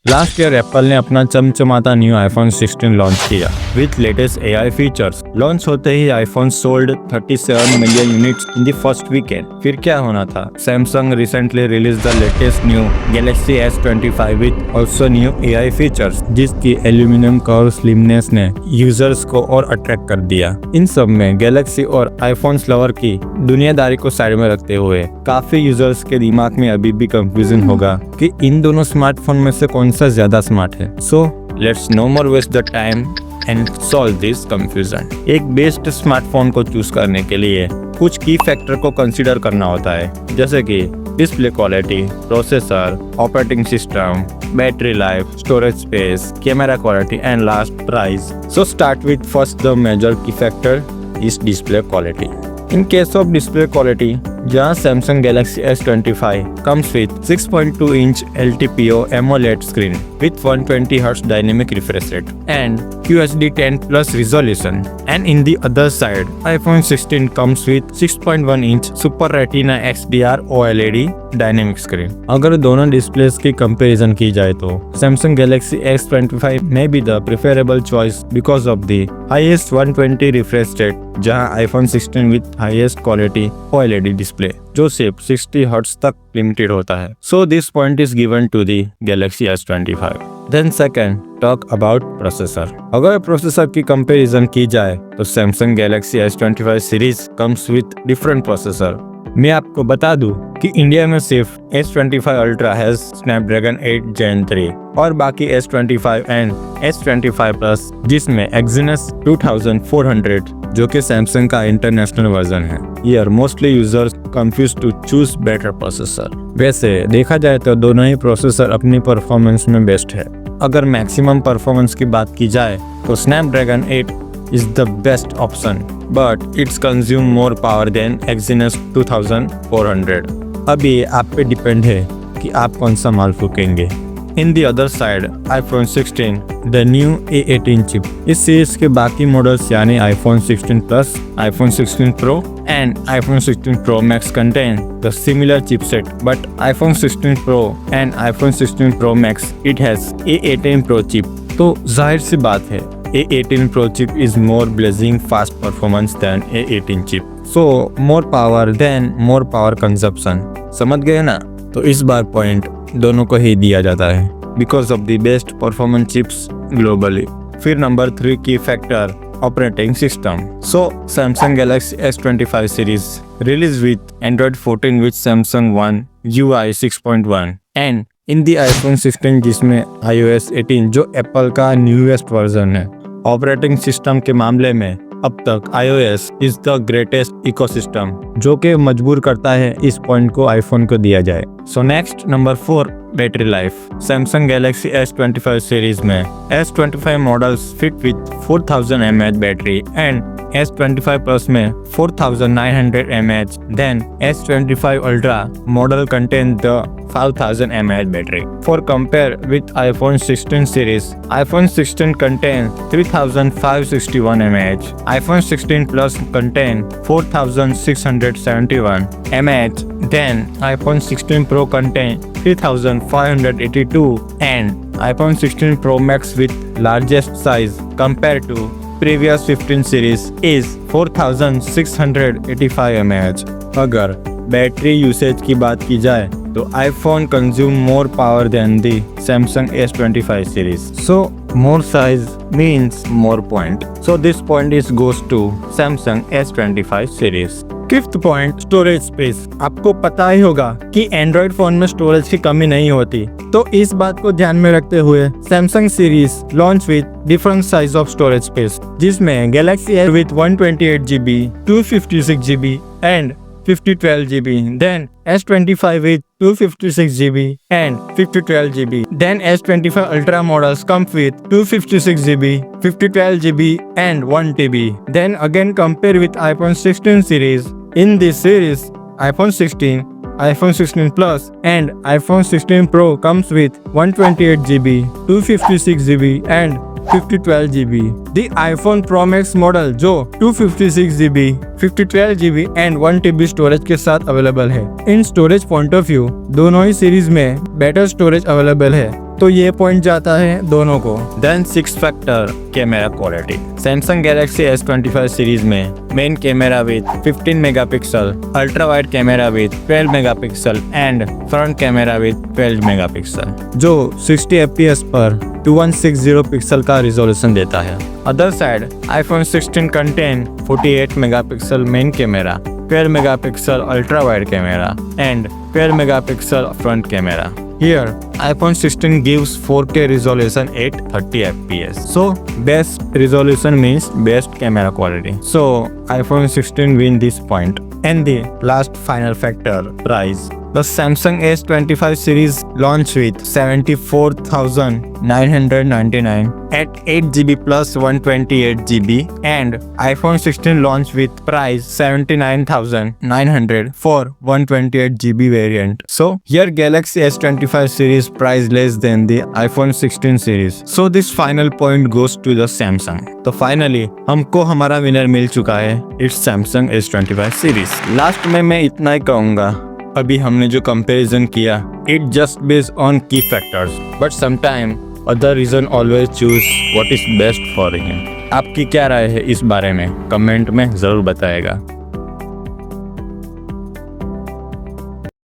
Last year Apple ने अपना चमचमाता न्यू आईफोन 16 लॉन्च किया with latest AI features. Launch होते ही iPhone sold 37 million units in the first weekend. फिर क्या होना था? Samsung recently release the latest new Galaxy S25 with also new AI features, जिसकी एल्यूमिनियम कर्व स्लिमनेस ने users को और अट्रैक्ट कर दिया। इन सब में गैलेक्सी और आईफोन लवर की दुनियादारी को साइड में रखते हुए काफी यूजर्स के दिमाग में अभी भी कंफ्यूजन होगा कि इन दोनों स्मार्टफोन में से कौन सा ज्यादा स्मार्ट है। So let's no more waste the time and solve this confusion. एक बेस्ट स्मार्टफोन को चूज करने के लिए कुछ की फैक्टर को कंसीडर करना होता है, जैसे कि display quality, processor, operating system, battery life, storage space, camera quality and last price. So start with first the major key factor is display quality. In case of display quality, जहाँ Samsung Galaxy S25 comes with 6.2-inch LTPO AMOLED screen with 120Hz dynamic refresh rate and QHD 10+ resolution, and in the other side, iPhone 16 comes with 6.1-inch Super Retina XDR OLED dynamic screen। अगर दोनों displace की comparison की जाए तो Samsung Galaxy S25 may be the preferable choice because of the highest 120 refresh rate, जहाँ iPhone 16 with highest quality OLED display जो सिर्फ 60 hertz तक लिमिटेड होता है। So this point is given to the Galaxy S25। Then second, talk about processor। अगर processor की comparison की जाए तो Samsung Galaxy S25 series comes with different processor। मैं आपको बता दूं कि इंडिया में सिर्फ S25 Ultra है Snapdragon 8 Gen 3 और बाकी S25 एंड S25 Plus जिसमें Exynos 2400 जो कि सैमसंग का इंटरनेशनल वर्जन है। Here mostly users confused to choose better processor। वैसे देखा जाए तो दोनों ही प्रोसेसर अपनी परफॉर्मेंस में बेस्ट है। अगर मैक्सिमम परफॉर्मेंस की बात की जाए तो Snapdragon 8 is the best option, but it's consume more power than Exynos 2400। अब ये आप पे डिपेंड है कि आप कौन सा माल फूकेंगे। In the other side, iPhone 16, the new A18 chip। इस सीरीज के बाकी मॉडल्स यानी iPhone 16 Plus, iPhone 16 Pro and iPhone 16 Pro Max contain the similar chipset, but iPhone 16 Pro and iPhone 16 Pro Max it has A18 Pro chip। तो जाहिर सी बात है A18 Pro chip is more blazing fast performance than A18 chip, so more power than more power consumption। समझ गए ना? तो इस बार point दोनों को ही दिया जाता है because of the best performance chips globally. फिर नंबर 3 की factor operating system. So Samsung Galaxy S25 series release with Android 14 with Samsung One UI 6.1 and in the iPhone 16 जिसमें iOS 18 जो एप्पल का न्यूएस्ट वर्जन है। Operating system के मामले में अब तक iOS is the greatest ecosystem, जो कि मजबूर करता है इस पॉइंट को आईफोन को दिया जाए। So next number 4, battery life. Samsung Galaxy S25 series में S25 models fit with 4000 mAh battery and S25 Plus में 4900 mAh, then S25 Ultra model contain the 5000 mAh battery। For compare with iPhone 16 series, iPhone 16 contain 3561 mAh, iPhone 16 Plus contain 4671 mAh, then iPhone 16 Pro contain 3582 and iPhone 16 Pro Max with largest size compared to previous 15 series is 4685 mAh। अगर battery usage की बात की जाए तो iPhone consume more power than the Samsung S25 series, so more size means more point, so this point is goes to Samsung S25 series। Fifth point, storage space. आपको पता ही होगा कि एंड्रॉइड फोन में स्टोरेज की कमी नहीं होती, तो इस बात को ध्यान में रखते हुए Samsung series launch with different size of storage space, जिसमें Galaxy Air with 128GB, 256GB and 5012GB, then S25 with 256GB and 5012GB, then S25 Ultra models come with 256GB, 5012GB and 1TB, then again compare with iPhone 16 series। In this series, iPhone 16, iPhone 16 Plus and iPhone 16 Pro comes with 128GB, 256GB and 5012GB। The iPhone Pro Max model जो 256GB, 5012GB and 1TB storage के साथ available है। In storage point of view दोनों ही series में better storage available है तो ये पॉइंट जाता है दोनों को। Then 6 factor camera quality. Samsung Galaxy S25 series में main camera with 15 megapixel, ultra wide camera with 12 megapixel and front camera with 12 megapixel, जो 60 fps पर 2160 पिक्सल का रिजोल्यूशन देता है। Other side iPhone 16 contain 48 megapixel main camera, 12 megapixel ultra wide camera and 12 megapixel front camera. Here, iPhone 16 gives 4K resolution at 30 fps. So, best resolution means best camera quality. So, iPhone 16 win this point. And the last final factor, price. The Samsung S25 series launched with 74,999 at 8GB plus 128GB and iPhone 16 launched with price 79,900 for 128GB variant. So here Galaxy S25 series price less than the iPhone 16 series. So this final point goes to the Samsung. तो finally हमको हमारा winner मिल चुका है, it's Samsung S25 series. Last में मैं इतना ही कहूँगा, अभी हमने जो कंपैरिजन किया it just based on key factors, but sometime other reason always choose what is best for him. आपकी क्या राय है इस बारे में, कमेंट में ज़रूर बताएगा।